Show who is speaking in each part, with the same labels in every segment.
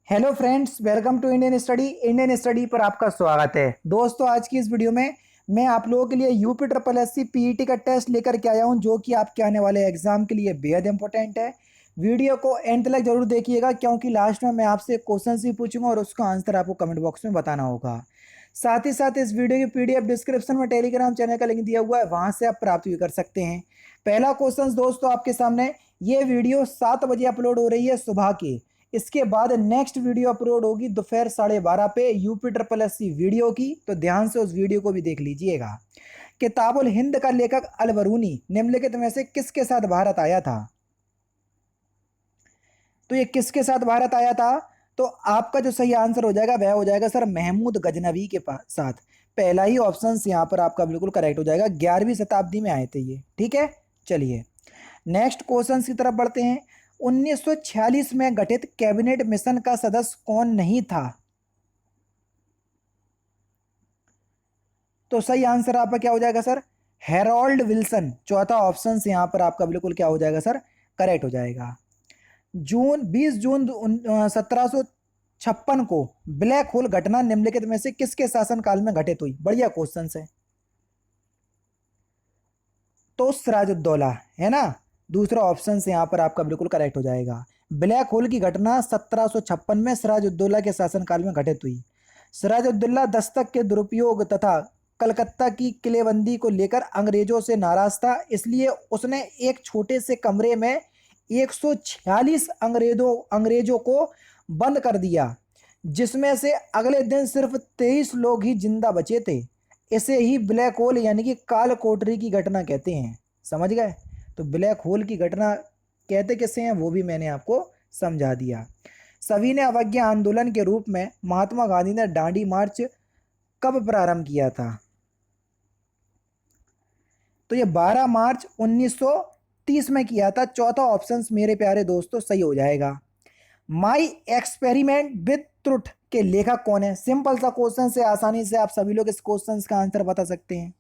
Speaker 1: Hello friends, welcome to Indian study पर आपका स्वागत है। दोस्तों, आज की इस वीडियो में मैं आप लोगों के लिए UP triple S C PET का टेस्ट लेकर के आया हूं, जो कि आपके आने वाले एग्जाम के लिए बेहद इंपॉर्टेंट है। वीडियो को एंड तक जरूर देखिएगा, क्योंकि लास्ट में मैं आपसे क्वेश्चन भी पूछूंगा और उसका आंसर आपको कमेंट बॉक्स में बताना होगा। साथ ही साथ इस वीडियो की पीडीएफ डिस्क्रिप्शन में टेलीग्राम चैनल का लिंक दिया हुआ है, वहां से आप प्राप्त भी कर सकते हैं। पहला क्वेश्चन दोस्तों आपके सामने, ये वीडियो 7 बजे अपलोड हो रही है सुबह की। इसके बाद नेक्स्ट वीडियो अपलोड होगी दोपहर 12:30 पे UP triple S C video की, तो ध्यान से उस वीडियो को भी देख लीजिएगा। किताबुल हिंद का लेखक अल बरूनी निम्नलिखित में से किसके साथ भारत आया था? तो ये किसके साथ भारत आया था? तो आपका जो सही आंसर हो जाएगा वह हो जाएगा सर महमूद गजनवी के साथ। पहला ही ऑप्शन यहाँ पर आपका बिल्कुल करेक्ट हो जाएगा। 11वीं शताब्दी में आए थे ये। ठीक है, चलिए नेक्स्ट क्वेश्चन की तरफ बढ़ते हैं। 1946 में गठित कैबिनेट मिशन का सदस्य कौन नहीं था? तो सही आंसर आपका क्या हो जाएगा सर? Harold Wilson. चौथा ऑप्शन यहां पर आपका बिल्कुल क्या हो जाएगा सर? करेक्ट हो जाएगा। 20 जून 1756 को ब्लैक होल घटना निम्नलिखित में से किसके शासनकाल में घटित हुई? बढ़िया क्वेश्चन है। तो सिराजुद्दौला है ना। दूसरा ऑप्शन से यहां पर आपका बिल्कुल करेक्ट हो जाएगा। ब्लैक होल की घटना 1756 में सिराजुद्दौला के शासनकाल में घटित हुई। सिराजुद्दौला दस्तक के दुरुपयोग तथा कलकत्ता की किलेबंदी को लेकर अंग्रेजों से नाराज था, इसलिए उसने एक छोटे से कमरे में 146 अंग्रेजों को बंद कर दिया, जिसमें से अगले दिन सिर्फ 23 लोग ही जिंदा बचे थे। इसे ही ब्लैक होल यानी कि काल कोठरी की घटना कहते हैं। समझ गए? तो ब्लैक होल की घटना कहते किसे हैं वो भी मैंने आपको समझा दिया। सभी ने अवज्ञा आंदोलन के रूप में महात्मा गांधी ने दांडी मार्च कब प्रारंभ किया था? तो ये 12 मार्च 1930 में किया था। चौथा ऑप्शन मेरे प्यारे दोस्तों सही हो जाएगा। माई एक्सपेरिमेंट विद ट्रुथ के लेखक कौन है? सिंपल सा क्वेश्चन से आसानी से आप सभी लोग इस क्वेश्चन का आंसर बता सकते हैं।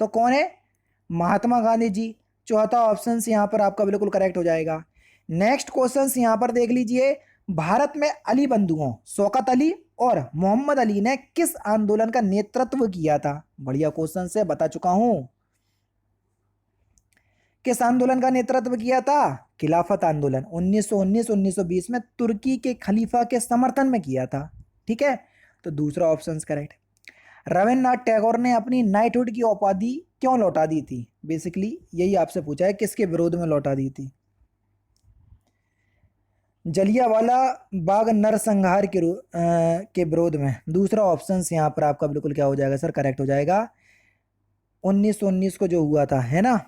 Speaker 1: तो कौन है? महात्मा गांधी जी। चौथा ऑप्शन यहां पर आपका बिल्कुल करेक्ट हो जाएगा। नेक्स्ट क्वेश्चन यहां पर देख लीजिए। भारत में अली बंधुओं शौकत अली और मोहम्मद अली ने किस आंदोलन का नेतृत्व किया था? बढ़िया क्वेश्चन से बता चुका हूं। किस आंदोलन का नेतृत्व किया था? खिलाफत आंदोलन 1919-1920 में तुर्की के खलीफा के समर्थन में किया था। ठीक है, तो दूसरा ऑप्शन करेक्ट। रविन्द्रनाथ टैगोर ने अपनी नाइटहुड की उपाधि क्यों लौटा दी थी? बेसिकली यही आपसे पूछा है, किसके विरोध में लौटा दी थी? जलियांवाला बाग नरसंहार के विरोध में। दूसरा ऑप्शन यहाँ पर आपका बिल्कुल क्या हो जाएगा सर? करेक्ट हो जाएगा। 1919 को जो हुआ था, है ना,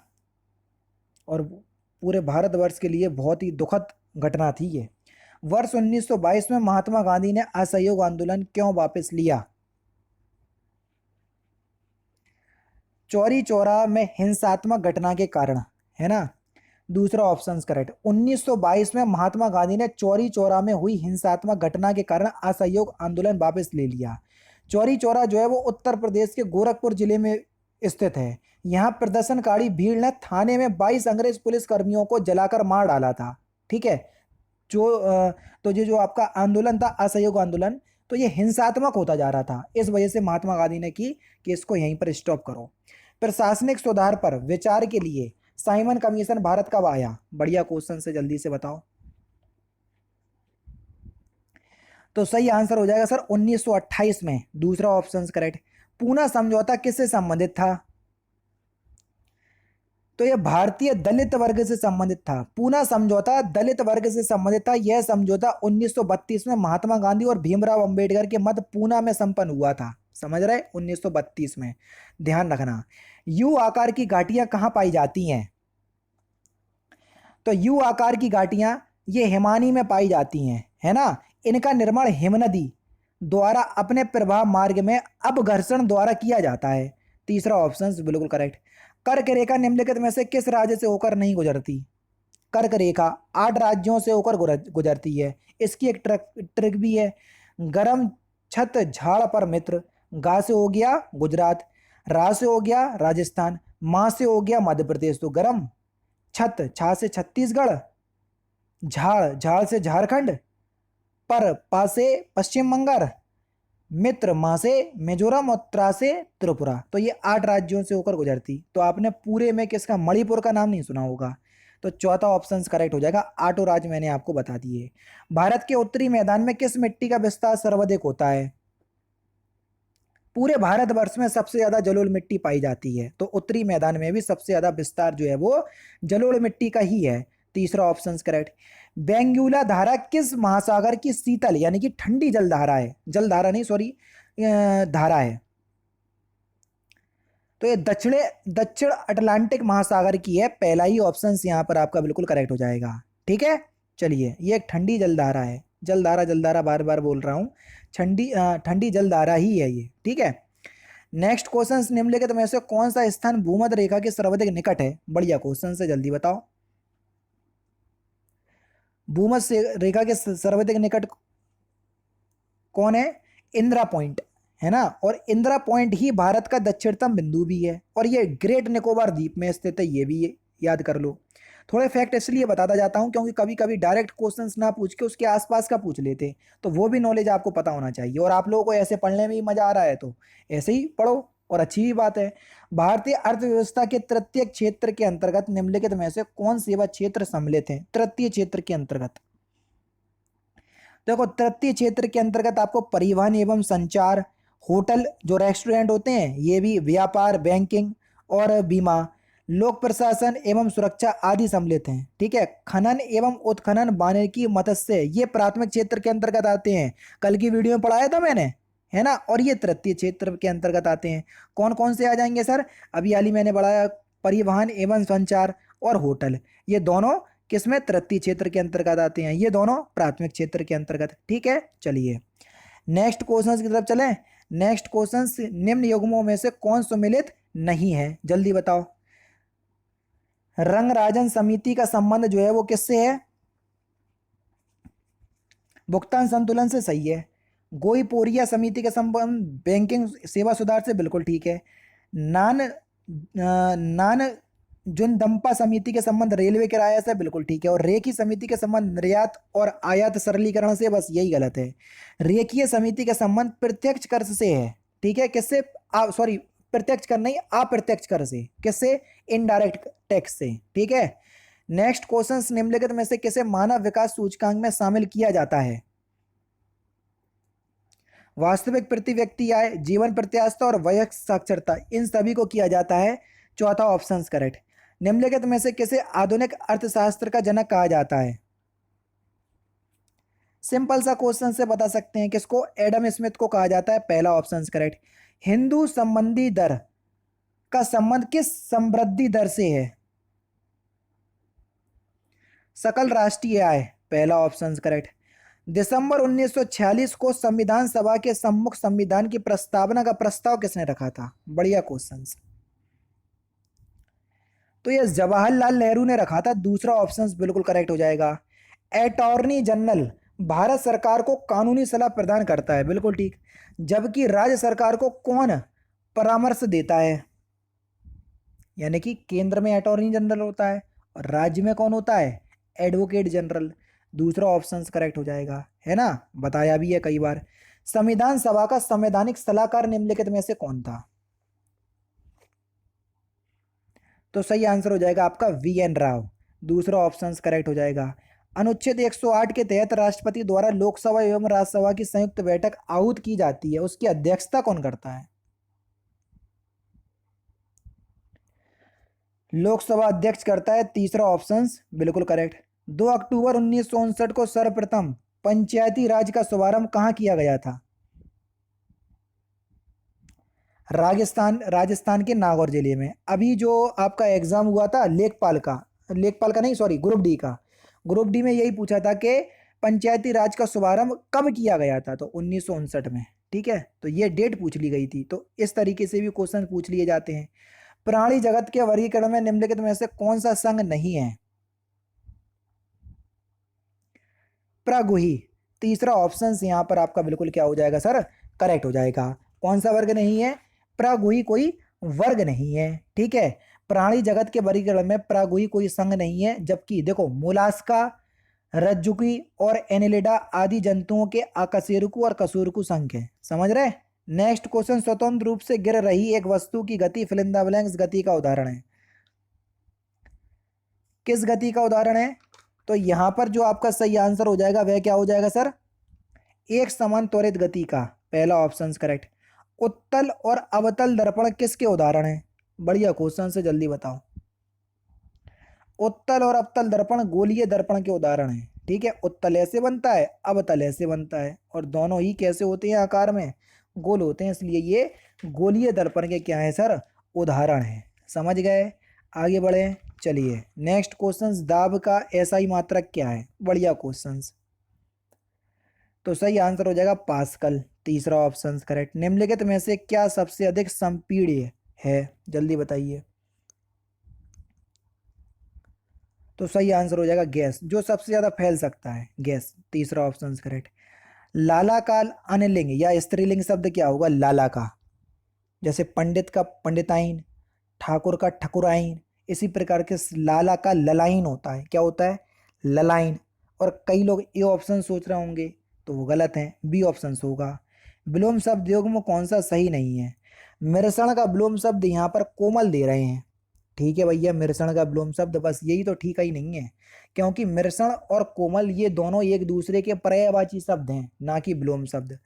Speaker 1: और पूरे भारतवर्ष के लिए बहुत ही दुखद घटना थी ये। वर्ष 1922 में महात्मा गांधी ने असहयोग आंदोलन क्यों वापस लिया? चौरी चौरा में हिंसात्मक घटना के कारण, है ना। दूसरा ऑप्शन करेक्ट। 1922 में महात्मा गांधी ने चौरी चौरा में हुई हिंसात्मक घटना के कारण असहयोग आंदोलन वापस ले लिया। चौरी चौरा जो है वो उत्तर प्रदेश के गोरखपुर जिले में स्थित है। यहाँ प्रदर्शनकारी भीड़ ने थाने में 22 अंग्रेज पुलिस कर्मियों को जलाकर मार डाला था। ठीक है, तो ये जो आपका आंदोलन था असहयोग आंदोलन, तो ये हिंसात्मक होता जा रहा था। इस वजह से महात्मा गांधी ने की कि इसको यहीं पर स्टॉप करो। प्रशासनिक सुधार पर विचार के लिए साइमन कमीशन भारत कब आया? बढ़िया क्वेश्चन से जल्दी से बताओ। तो सही आंसर हो जाएगा सर 1928 में। दूसरा ऑप्शन करेक्ट। पूना समझौता किससे संबंधित था? तो यह भारतीय दलित वर्ग से संबंधित था। पूना समझौता दलित वर्ग से संबंधित था। यह समझौता 1932 में महात्मा गांधी और भीमराव अंबेडकर के मध्य पूना में संपन्न हुआ था। समझ रहे? 1932 में। ध्यान रखना। यू आकार की घाटियां कहां पाई जाती हैं? तो यू आकार की घाटियां ये हिमानी में पाई जाती हैं, है ना। इनका निर्माण हिमनदी द्वारा अपने प्रवाह मार्ग में अपघर्षण द्वारा किया जाता है। तीसरा ऑप्शन बिल्कुल करेक्ट। कर्क रेखा निम्नलिखित में से किस राज्य से होकर नहीं गुजरती? कर्क रेखा 8 राज्यों से होकर गुजरती है। इसकी एक ट्रिक भी है। गरम छत झाड़ पर मित्र। गा से हो गया गुजरात, रा से हो गया राजस्थान, मां से हो गया मध्य प्रदेश। तो गरम छत, छा से छत्तीसगढ़, झाड़, झाड़ से झारखंड, पर पा से पश्चिम बंगाल, मित्र माँ से मिजोरम और त्रा से त्रिपुरा। तो ये 8 राज्यों से होकर गुजरती। तो आपने पूरे में किसका, मणिपुर का नाम नहीं सुना होगा। तो चौथा ऑप्शन करेक्ट हो जाएगा। 8 राज्य मैंने आपको बता दिए। भारत के उत्तरी मैदान में किस मिट्टी का विस्तार सर्वाधिक होता है? पूरे भारतवर्ष में सबसे ज्यादा जलोढ़ मिट्टी पाई जाती है, तो उत्तरी मैदान में भी सबसे ज्यादा विस्तार जो है वो जलोढ़ मिट्टी का ही है। तीसरा ऑप्शन करेक्ट। बेंगुला धारा किस महासागर की शीतल यानी कि ठंडी जलधारा है? जलधारा नहीं, सॉरी, धारा है। तो ये दक्षिण अटलांटिक महासागर की है। पहला ही ऑप्शन यहाँ पर आपका बिल्कुल करेक्ट हो जाएगा। ठीक है, चलिए, ये एक ठंडी जलधारा है। जलधारा जलधारा बार बार बोल रहा हूँ, ठंडी जलधारा ही है ये। ठीक है, नेक्स्ट क्वेश्चन, निम्नलिखित में से कौन सा स्थान भूमध्य रेखा के सर्वाधिक निकट है? बढ़िया क्वेश्चन से, जल्दी बताओ। भूमध्य रेखा के सर्वाधिक निकट कौन है? इंदिरा पॉइंट है ना। और इंदिरा पॉइंट ही भारत का दक्षिणतम बिंदु भी है, और ये ग्रेट निकोबार द्वीप में स्थित है। ये भी याद कर लो। थोड़े फैक्ट इसलिए बताता जाता हूं क्योंकि कभी कभी डायरेक्ट क्वेश्चंस ना पूछ के उसके आसपास का पूछ लेते, तो वो भी नॉलेज आपको पता होना चाहिए। और आप लोगों को ऐसे पढ़ने में ही मजा आ रहा है तो ऐसे ही पढ़ो, और अच्छी भी बात है। भारतीय अर्थव्यवस्था के तृतीय क्षेत्र के अंतर्गत निम्नलिखित में से कौन सेवा क्षेत्र सम्मिलित है? तृतीय क्षेत्र के अंतर्गत देखो, तृतीय क्षेत्र के अंतर्गत आपको परिवहन एवं संचार, होटल जो रेस्टोरेंट होते हैं ये भी, व्यापार, बैंकिंग और बीमा, लोक प्रशासन एवं सुरक्षा आदि सम्मिलित हैं। ठीक है, खनन एवं उत्खनन, वानिकी, मत्स्य, ये प्राथमिक क्षेत्र के अंतर्गत आते हैं। कल की वीडियो में पढ़ाया था मैंने, है ना। और ये तृतीय क्षेत्र के अंतर्गत आते हैं। कौन कौन से आ जाएंगे सर? अभी हाल ही मैंने पढ़ाया, परिवहन एवं संचार और होटल, ये दोनों किसमें? तृतीय क्षेत्र के अंतर्गत आते हैं। ये दोनों प्राथमिक क्षेत्र के अंतर्गत। ठीक है, चलिए नेक्स्ट क्वेश्चन की तरफ चलें। नेक्स्ट क्वेश्चन, निम्न युग्मों में से कौन सम्मिलित नहीं है? जल्दी बताओ। रंगराजन समिति का संबंध जो है वो किससे है? भुगतान संतुलन से, सही है। गोईपोरिया समिति का संबंध बैंकिंग सेवा सुधार से, बिल्कुल ठीक है। नान जुनदम्पा समिति के संबंध रेलवे किराया से, बिल्कुल ठीक है। और रेखी समिति के संबंध निर्यात और आयात सरलीकरण से, बस यही गलत है। रेखीय समिति का संबंध प्रत्यक्ष कर से है। ठीक है, किससे? सॉरी, प्रत्यक्ष कर नहीं, अप्रत्यक्ष कर से। किससे? इनडायरेक्ट टैक्स से। ठीक है, नेक्स्ट क्वेश्चन, निम्नलिखित में से किसे मानव विकास सूचकांक में शामिल किया जाता है? वास्तविक प्रति व्यक्ति आय, जीवन प्रत्याशा और वयस्क साक्षरता, इन सभी को किया जाता है। चौथा ऑप्शन करेक्ट। निम्नलिखित में से किसे आधुनिक अर्थशास्त्र का जनक कहा जाता है? सिंपल सा क्वेश्चन से बता सकते हैं किसको? एडम स्मिथ को कहा जाता है। पहला ऑप्शन करेक्ट। हिंदू संबंधी दर का संबंध किस समृद्धि दर से है? सकल राष्ट्रीय आय, पहला ऑप्शन करेक्ट। दिसंबर 1946 को संविधान सभा के सम्मुख संविधान की प्रस्तावना का प्रस्ताव किसने रखा था? बढ़िया क्वेश्चन। तो ये जवाहरलाल नेहरू ने रखा था। दूसरा ऑप्शन बिल्कुल करेक्ट हो जाएगा। अटॉर्नी जनरल भारत सरकार को कानूनी सलाह प्रदान करता है, बिल्कुल ठीक। जबकि राज्य सरकार को कौन परामर्श देता है? यानी कि केंद्र में अटॉर्नी जनरल होता है और राज्य में कौन होता है? Advocate general. दूसरा ऑप्शन करेक्ट हो जाएगा, है ना, बताया भी है कई बार। संविधान सभा का संवैधानिक सलाहकार निम्नलिखित में से कौन था? तो सही आंसर हो जाएगा आपका VN राव। दूसरा ऑप्शन करेक्ट हो जाएगा। अनुच्छेद 108 के तहत राष्ट्रपति द्वारा लोकसभा एवं राज्यसभा की संयुक्त बैठक आहूत की जाती है, उसकी अध्यक्षता कौन करता है? लोकसभा अध्यक्ष करता है। तीसरा ऑप्शन बिल्कुल करेक्ट। 2 अक्टूबर 1959 को सर्वप्रथम पंचायती राज का शुभारंभ कहां किया गया था? राजस्थान के नागौर जिले में। अभी जो आपका एग्जाम हुआ था लेखपाल का नहीं, सॉरी, ग्रुप डी में यही पूछा था कि पंचायती राज का शुभारंभ कब किया गया था? तो 1959 में। ठीक है, तो ये डेट पूछ ली गई थी। तो इस तरीके से भी क्वेश्चन पूछ लिए जाते हैं। प्राणी जगत के वर्गीकरण में निम्नलिखित में से कौन सा संघ नहीं है? प्रगुही। तीसरा ऑप्शन यहां पर आपका बिल्कुल क्या हो जाएगा सर? करेक्ट हो जाएगा। कौन सा वर्ग नहीं है? प्रगुही कोई वर्ग नहीं है। ठीक है, प्राणी जगत के वर्गीकरण में प्रगुही कोई संघ नहीं है। जबकि देखो, मोलास्का, रज्जुकी और एनिलिडा आदि जंतुओं के अकशेरुकी और कशेरुकी संघ है। समझ रहे? नेक्स्ट क्वेश्चन, स्वतंत्र रूप से गिर रही एक वस्तु की गति फिल इन द ब्लैंक्स गति का उदाहरण है। किस गति का उदाहरण है? तो यहां पर जो आपका सही आंसर हो जाएगा वह क्या हो जाएगा सर? एक समान त्वरित गति का। पहला ऑप्शन करेक्ट। उत्तल और अवतल दर्पण किसके उदाहरण है? बढ़िया क्वेश्चन से जल्दी बताओ। उत्तल और अवतल दर्पण गोलीय दर्पण के उदाहरण है। ठीक है, उत्तल ऐसे बनता है, अवतल ऐसे बनता है, और दोनों ही कैसे होते हैं? आकार में गोल होते हैं, इसलिए ये गोलीय दर्पण के क्या है सर? उदाहरण है। समझ गए? आगे बढ़े। चलिए नेक्स्ट क्वेश्चन, दाब का एसआई मात्रक क्या है? बढ़िया क्वेश्चन। तो सही आंसर हो जाएगा पास्कल। तीसरा ऑप्शन करेक्ट। निम्नलिखित में से क्या सबसे अधिक संपीड्य है? जल्दी बताइए। तो सही आंसर हो जाएगा गैस, जो सबसे ज्यादा फैल सकता है, गैस। तीसरा ऑप्शन करेक्ट। लाला का अनलिंग या स्त्रीलिंग शब्द क्या होगा? लाला का। जैसे पंडित का पंडिताइन, ठाकुर का ठकुराइन, इसी प्रकार के लाला का ललाइन होता है। क्या होता है? ललाइन। और कई लोग ए ऑप्शन सोच रहे होंगे, तो वो गलत है, बी ऑप्शन होगा। विलोम शब्द योग में कौन सा सही नहीं है? मिश्रण का विलोम शब्द यहाँ पर कोमल दे रहे हैं। ठीक है भैया, मिश्रण का विलोम शब्द बस यही तो ठीक ही नहीं है, क्योंकि मिश्रण और कोमल ये दोनों एक दूसरे के पर्यायवाची शब्द हैं, ना कि विलोम शब्द।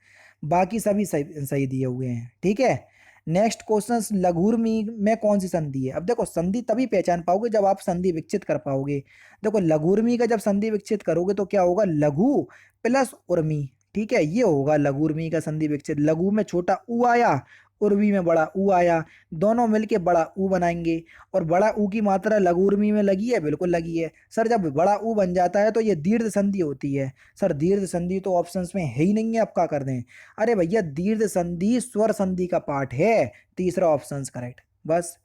Speaker 1: बाकी सभी सही सही दिए हुए हैं। ठीक है। नेक्स्ट क्वेश्चन, लघुर्मी में कौन सी संधि है? अब देखो, संधि तभी पहचान पाओगे जब आप संधि विकसित कर पाओगे। देखो, लघुर्मी का जब संधि विकसित करोगे तो क्या होगा? लघु प्लस उर्मी। ठीक है, ये होगा लघुर्मी का संधि विकसित। लघु में छोटा ऊ आया, उर्मी में बड़ा ऊ आया, दोनों मिलके बड़ा ऊ बनाएंगे। और बड़ा ऊ की मात्रा लघुर्मी में लगी है? बिल्कुल लगी है सर। जब बड़ा ऊ बन जाता है तो ये दीर्घ संधि होती है। सर दीर्घ संधि तो ऑप्शंस में है ही नहीं है, आप क्या कर दें? अरे भैया, दीर्घ संधि स्वर संधि का पार्ट है। तीसरा ऑप्शन करेक्ट बस।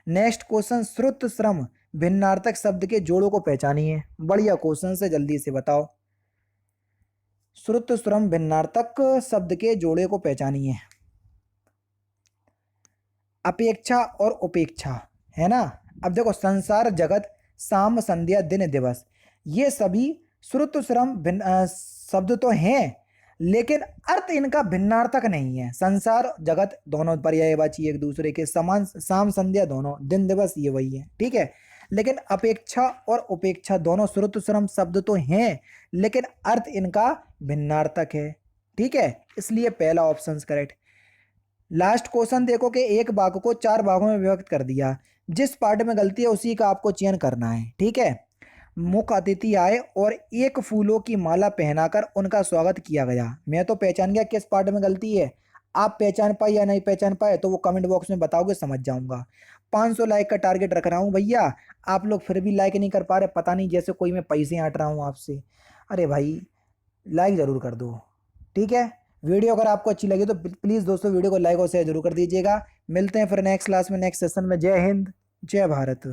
Speaker 1: नेक्स्ट क्वेश्चन, श्रुत श्रम भिन्नार्थक शब्द के जोड़ों को पहचानिए। बढ़िया क्वेश्चन से जल्दी से बताओ। श्रुत श्रम भिन्नार्थक शब्द के जोड़े को पहचानिए। अपेक्षा और उपेक्षा, है ना? अब देखो, संसार, जगत, शाम, संध्या, दिन, दिवस, ये सभी श्रुत श्रम भिन्न शब्द तो हैं, लेकिन अर्थ इनका भिन्नार्थक नहीं है। संसार, जगत दोनों पर्यायवाची एक दूसरे के समान, शाम, संध्या दोनों, दिन, दिवस ये वही है। ठीक है, लेकिन अपेक्षा और उपेक्षा दोनों श्रुत श्रम शब्द तो हैं, लेकिन अर्थ इनका भिन्नार्थक है। ठीक है, इसलिए पहला ऑप्शन करेक्ट। लास्ट क्वेश्चन देखो कि एक भाग को 4 भागों में विभक्त कर दिया। जिस पार्ट में गलती है उसी का आपको चयन करना है। ठीक है। मुख्य अतिथि आए और एक फूलों की माला पहनाकर उनका स्वागत किया गया। मैं तो पहचान गया किस पार्ट में गलती है। आप पहचान पाए या नहीं पहचान पाए तो वो कमेंट बॉक्स में बताओगे, समझ जाऊंगा। 500 लाइक का टारगेट रख रहा हूँ भैया, आप लोग फिर भी लाइक नहीं कर पा रहे। पता नहीं, जैसे कोई मैं पैसे आंट रहा हूँ आपसे। अरे भाई, लाइक ज़रूर कर दो। ठीक है। वीडियो अगर आपको अच्छी लगी तो प्लीज़ दोस्तों वीडियो को लाइक और शेयर जरूर कर दीजिएगा। मिलते हैं फिर नेक्स्ट क्लास में, नेक्स्ट सेशन में। जय हिंद, जय भारत।